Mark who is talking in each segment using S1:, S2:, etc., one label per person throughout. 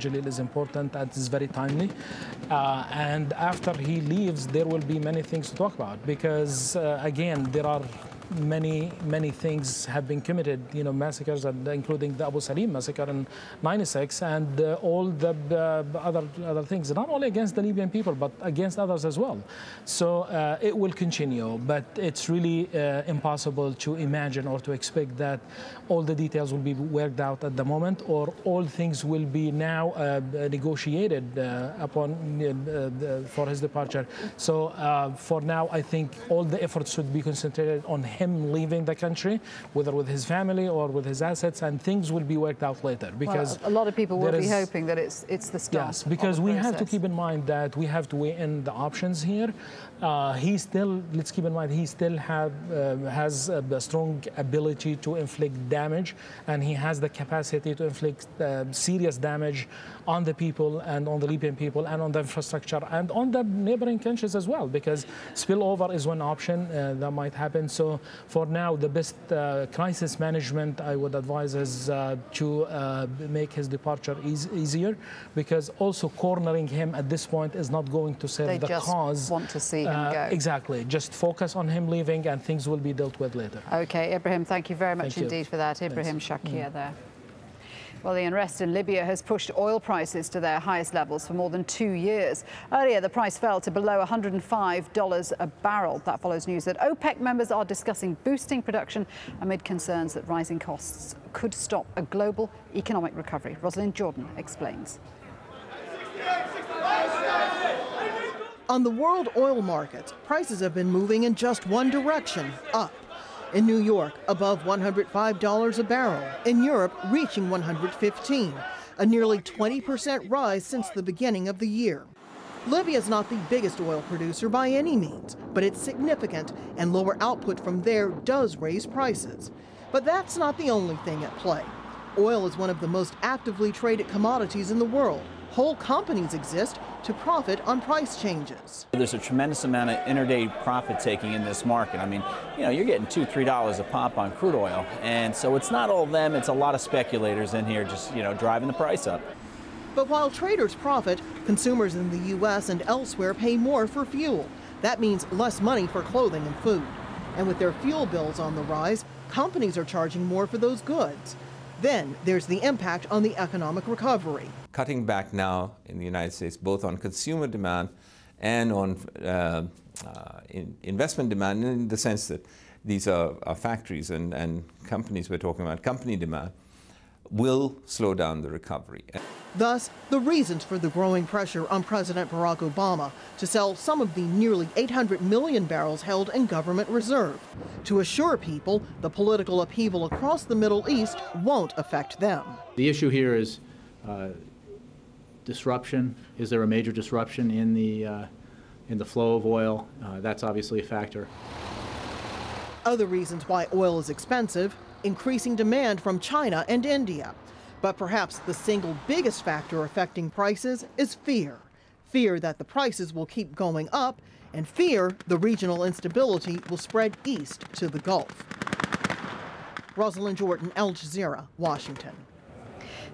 S1: Jalil is important and is very timely. And after he leaves, there will be many things to talk about because, again, there are many things have been committed, massacres, and including the Abu Salim massacre in '96 and all the other things, not only against the Libyan people, but against others as well. So it will continue, but it's really impossible to imagine or to expect that all the details will be worked out at the moment, or all things will be now negotiated for his departure. So for now, I think all the efforts should be concentrated on him leaving the country, whether with his family or with his assets, and things will be worked out later. Because
S2: a lot of people will be hoping that it's the start.
S1: Yes, because we have to keep in mind that we have to weigh in the options here. Let's keep in mind, he still has a strong ability to inflict damage, and he has the capacity to inflict serious damage on the people and on the Libyan people and on the infrastructure and on the neighboring countries as well, because spillover is one option that might happen. So for now, the best crisis management I would advise is to make his departure easier, because also cornering him at this point is not going to serve the cause.
S2: They just want to see him go.
S1: Exactly. Just focus on him leaving and things will be dealt with later.
S2: Okay, Ibrahim, thank you very much indeed for that. Ibrahim Shakir there. Well, the unrest in Libya has pushed oil prices to their highest levels for more than 2 years. Earlier, the price fell to below $105 a barrel. That follows news that OPEC members are discussing boosting production amid concerns that rising costs could stop a global economic recovery. Rosalind Jordan explains.
S3: On the world oil markets, prices have been moving in just one direction, up. In New York, above $105 a barrel. In Europe, reaching $115, a nearly 20% rise since the beginning of the year. Libya is not the biggest oil producer by any means, but it's significant, and lower output from there does raise prices. But that's not the only thing at play. Oil is one of the most actively traded commodities in the world. Whole companies exist to profit on price changes.
S4: There's a tremendous amount of intraday profit taking in this market. I mean, you're getting $2, $3 a pop on crude oil. And so it's not all them, it's a lot of speculators in here just, driving the price up.
S3: But while traders profit, consumers in the U.S. and elsewhere pay more for fuel. That means less money for clothing and food. And with their fuel bills on the rise, companies are charging more for those goods. Then there's the impact on the economic recovery.
S5: Cutting back now in the United States, both on consumer demand and on investment demand, in the sense that these are factories and companies we're talking about, company demand, will slow down the recovery.
S3: Thus, the reasons for the growing pressure on President Barack Obama to sell some of the nearly 800 million barrels held in government reserve, to assure people the political upheaval across the Middle East won't affect them.
S6: The issue here is disruption. Is there a major disruption in the flow of oil? That's obviously a factor.
S3: Other reasons why oil is expensive: increasing demand from China and India. But perhaps the single biggest factor affecting prices is fear. Fear that the prices will keep going up, and fear the regional instability will spread east to the Gulf. Rosalind Jordan, AlJazeera, Washington.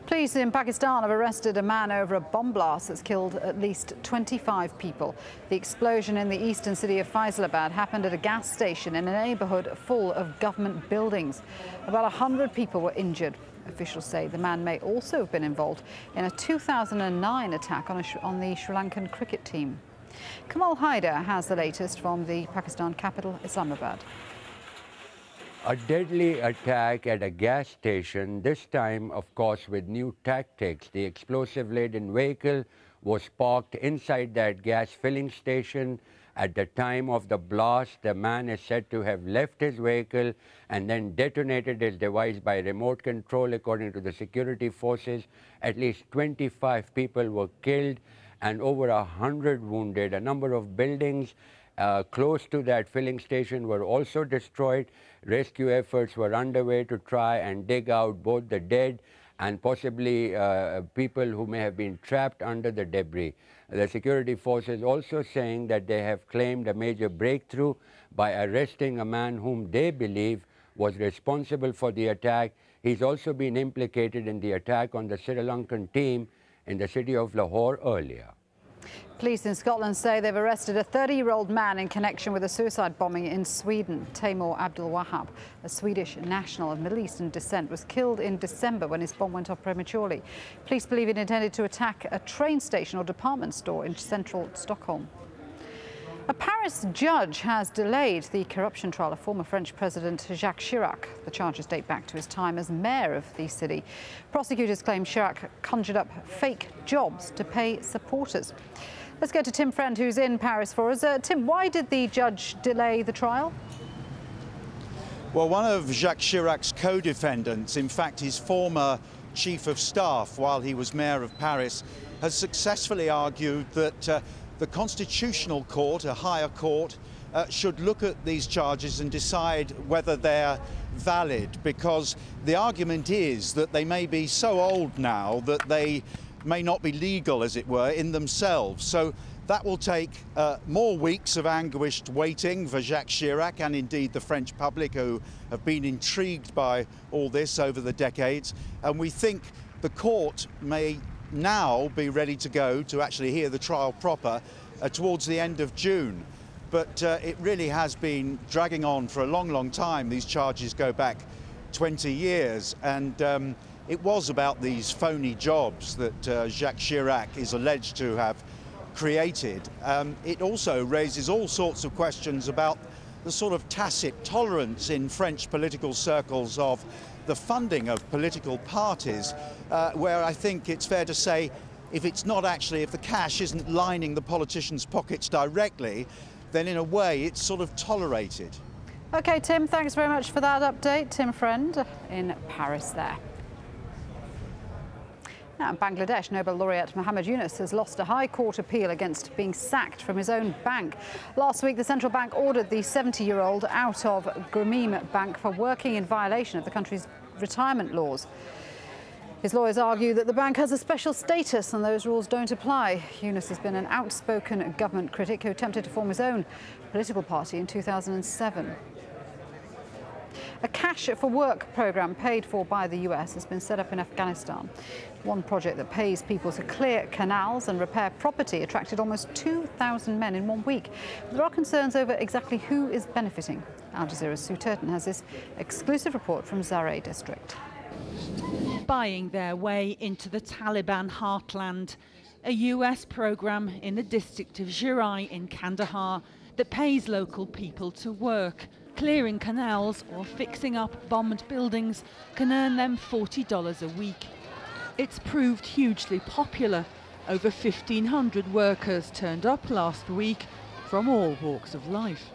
S2: Police in Pakistan have arrested a man over a bomb blast that's killed at least 25 people. The explosion in the eastern city of Faisalabad happened at a gas station in a neighborhood full of government buildings. About 100 people were injured. Officials say the man may also have been involved in a 2009 attack on the Sri Lankan cricket team. Kamal Haider has the latest from the Pakistan capital, Islamabad.
S7: A deadly attack at a gas station, this time, of course, with new tactics. The explosive-laden vehicle was parked inside that gas filling station. At the time of the blast, the man is said to have left his vehicle and then detonated his device by remote control. According to the security forces, at least 25 people were killed and over 100 wounded. A number of buildings close to that filling station were also destroyed. Rescue efforts were underway to try and dig out both the dead and possibly people who may have been trapped under the debris. The security forces also saying that they have claimed a major breakthrough by arresting a man whom they believe was responsible for the attack. He's also been implicated in the attack on the Sri Lankan team in the city of Lahore earlier.
S2: Police in Scotland say they've arrested a 30-year-old man in connection with a suicide bombing in Sweden. Taimur Abdul Wahab, a Swedish national of Middle Eastern descent, was killed in December when his bomb went off prematurely. Police believe it intended to attack a train station or department store in central Stockholm. A Paris judge has delayed the corruption trial of former French President Jacques Chirac. The charges date back to his time as mayor of the city. Prosecutors claim Chirac conjured up fake jobs to pay supporters. Let's go to Tim Friend, who's in Paris for us. Tim, why did the judge delay the trial?
S8: Well, one of Jacques Chirac's co-defendants, in fact his former chief of staff while he was mayor of Paris, has successfully argued that the Constitutional Court, a higher court, should look at these charges and decide whether they're valid, because the argument is that they may be so old now that they may not be legal, as it were, in themselves. So that will take more weeks of anguished waiting for Jacques Chirac and indeed the French public, who have been intrigued by all this over the decades. And we think the court may now be ready to go to actually hear the trial proper towards the end of June. But it really has been dragging on for a long, long time. These charges go back 20 years. And it was about these phony jobs that Jacques Chirac is alleged to have created. It also raises all sorts of questions about the sort of tacit tolerance in French political circles of the funding of political parties, where I think it's fair to say if the cash isn't lining the politicians' pockets directly, then in a way it's sort of tolerated.
S2: OK, Tim, thanks very much for that update. Tim Friend in Paris there. Now, in Bangladesh, Nobel laureate Muhammad Yunus has lost a High Court appeal against being sacked from his own bank. Last week, the central bank ordered the 70-year-old out of Grameen Bank for working in violation of the country's retirement laws. His lawyers argue that the bank has a special status and those rules don't apply. Yunus has been an outspoken government critic who attempted to form his own political party in 2007. A Cash for Work programme paid for by the US has been set up in Afghanistan. One project that pays people to clear canals and repair property attracted almost 2,000 men in 1 week. There are concerns over exactly who is benefiting. AlJazeera's Sue Turton has this exclusive report from Zaray district.
S9: Buying their way into the Taliban heartland, a US programme in the district of Zaray in Kandahar that pays local people to work. Clearing canals or fixing up bombed buildings can earn them $40 a week. It's proved hugely popular. Over 1,500 workers turned up last week from all walks of life.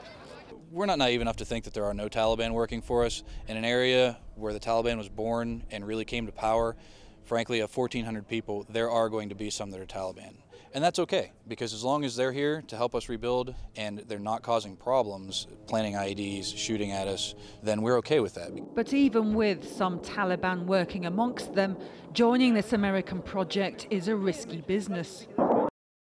S10: We're not naive enough to think that there are no Taliban working for us. In an area where the Taliban was born and really came to power, frankly, of 1,400 people, there are going to be some that are Taliban. And that's okay, because as long as they're here to help us rebuild and they're not causing problems, planting IEDs, shooting at us, then we're okay with that.
S9: But even with some Taliban working amongst them, joining this American project is a risky business.